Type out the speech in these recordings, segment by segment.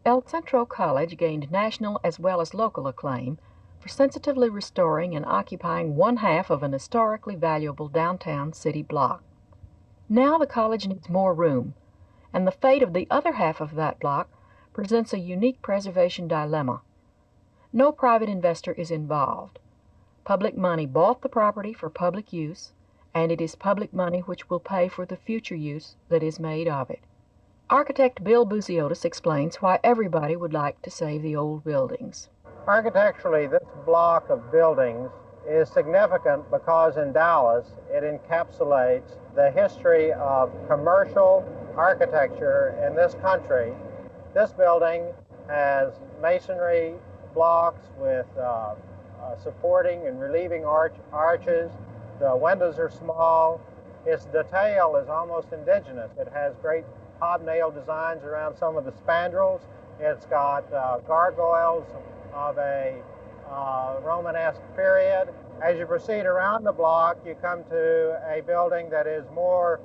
El Centro College gained national as well as local acclaim for sensitively restoring and occupying one half of an historically valuable downtown city block. Now the college needs more room, and the fate of the other half of that block presents a unique preservation dilemma. No private investor is involved. Public money bought the property for public use, and it is public money which will pay for the future use that is made of it. Architect Bill Buziotis explains why everybody would like to save the old buildings. Architecturally, this block of buildings is significant because in Dallas it encapsulates the history of commercial architecture in this country. This building has masonry blocks with supporting and relieving arches. The windows are small. Its detail is almost indigenous. It has great hobnail designs around some of the spandrels. It's got gargoyles of a Romanesque period. As you proceed around the block, you come to a building that is more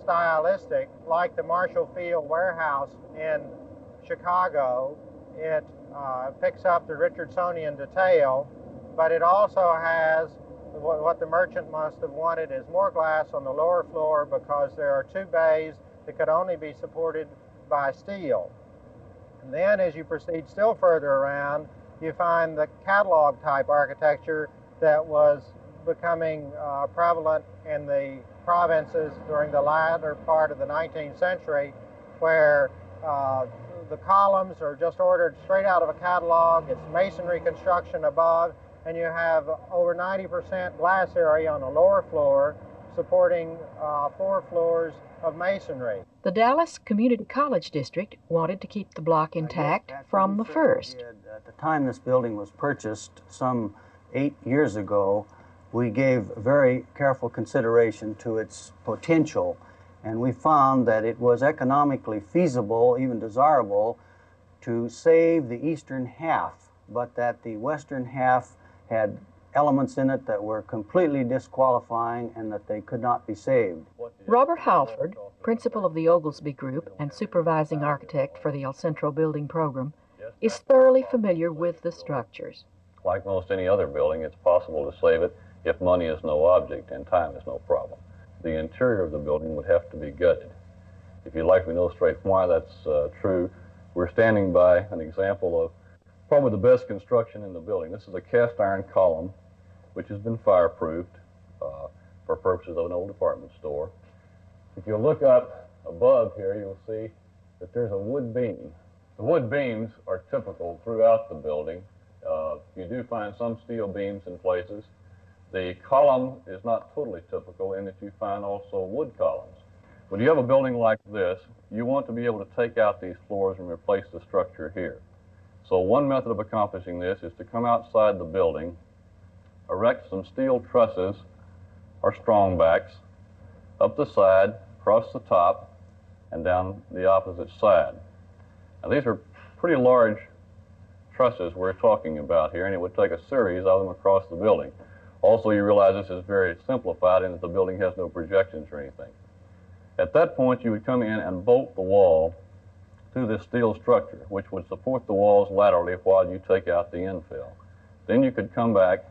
stylistic, like the Marshall Field Warehouse in Chicago. It picks up the Richardsonian detail, but it also has what the merchant must have wanted is more glass on the lower floor because there are two bays that could only be supported by steel. And then as you proceed still further around, you find the catalog type architecture that was becoming prevalent in the provinces during the latter part of the 19th century, where the columns are just ordered straight out of a catalog. It's masonry construction above, and you have over 90% glass area on the lower floor supporting 4 floors of masonry. The Dallas Community College District wanted to keep the block intact from the first. At the time this building was purchased some 8 years ago, we gave very careful consideration to its potential, and we found that it was economically feasible, even desirable, to save the eastern half, but that the western half had elements in it that were completely disqualifying and that they could not be saved. Robert Halford, principal of the Oglesby Group and supervising architect for the El Centro building program, is thoroughly familiar with the structures. Like most any other building, it's possible to save it if money is no object and time is no problem. The interior of the building would have to be gutted. If you'd like me to illustrate why that's true, we're standing by an example of probably the best construction in the building. This is a cast iron column which has been fireproofed for purposes of an old department store. If you look up above here, you'll see that there's a wood beam. The wood beams are typical throughout the building. You do find some steel beams in places. The column is not totally typical in that you find also wood columns. When you have a building like this, you want to be able to take out these floors and replace the structure here. So one method of accomplishing this is to come outside the building, erect some steel trusses or strong backs up the side, across the top, and down the opposite side. Now these are pretty large trusses we're talking about here, and it would take a series of them across the building. Also, you realize this is very simplified in that the building has no projections or anything. At that point, you would come in and bolt the wall to this steel structure, which would support the walls laterally while you take out the infill. Then you could come back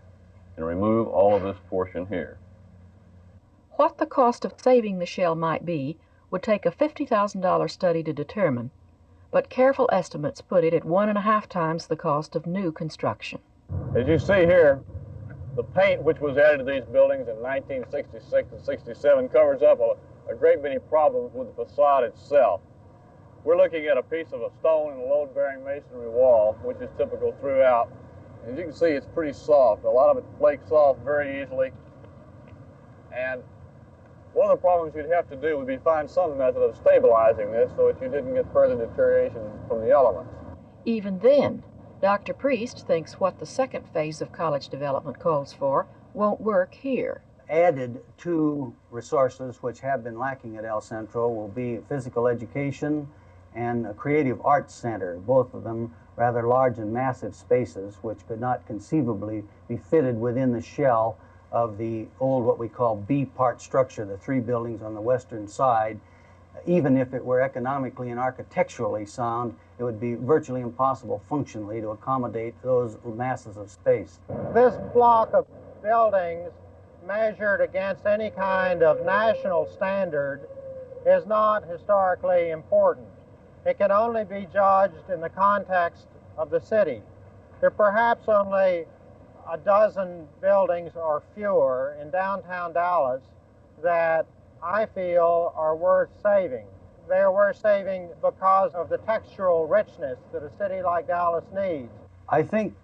and remove all of this portion here. What the cost of saving the shell might be would take a $50,000 study to determine, but careful estimates put it at 1.5 times the cost of new construction. As you see here, the paint which was added to these buildings in 1966 and 67 covers up a great many problems with the facade itself. We're looking at a piece of a stone and a load-bearing masonry wall, which is typical throughout. As you can see, it's pretty soft. A lot of it flakes off very easily. And one of the problems you'd have to do would be find some method of stabilizing this so that you didn't get further deterioration from the elements. Even then, Dr. Priest thinks what the second phase of college development calls for won't work here. Added to resources which have been lacking at El Centro will be physical education and a creative arts center, both of them rather large and massive spaces which could not conceivably be fitted within the shell of the old what we call B-part structure, the 3 buildings on the western side. even if it were economically and architecturally sound, it would be virtually impossible functionally to accommodate those masses of space. This block of buildings, measured against any kind of national standard, is not historically important. It can only be judged in the context of the city. There are perhaps only a dozen buildings or fewer in downtown Dallas that I feel are worth saving. They are worth saving because of the textural richness that a city like Dallas needs. I think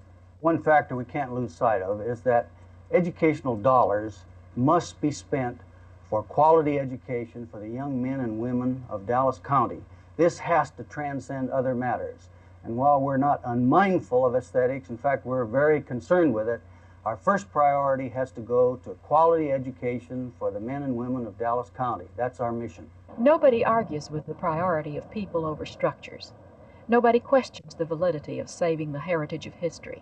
one factor we can't lose sight of is that educational dollars must be spent for quality education for the young men and women of Dallas County. This has to transcend other matters. And while we're not unmindful of aesthetics, in fact, we're very concerned with it, our first priority has to go to quality education for the men and women of Dallas County. That's our mission. Nobody argues with the priority of people over structures. Nobody questions the validity of saving the heritage of history.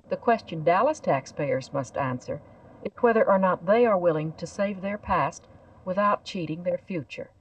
The question Dallas taxpayers must answer is whether or not they are willing to save their past without cheating their future.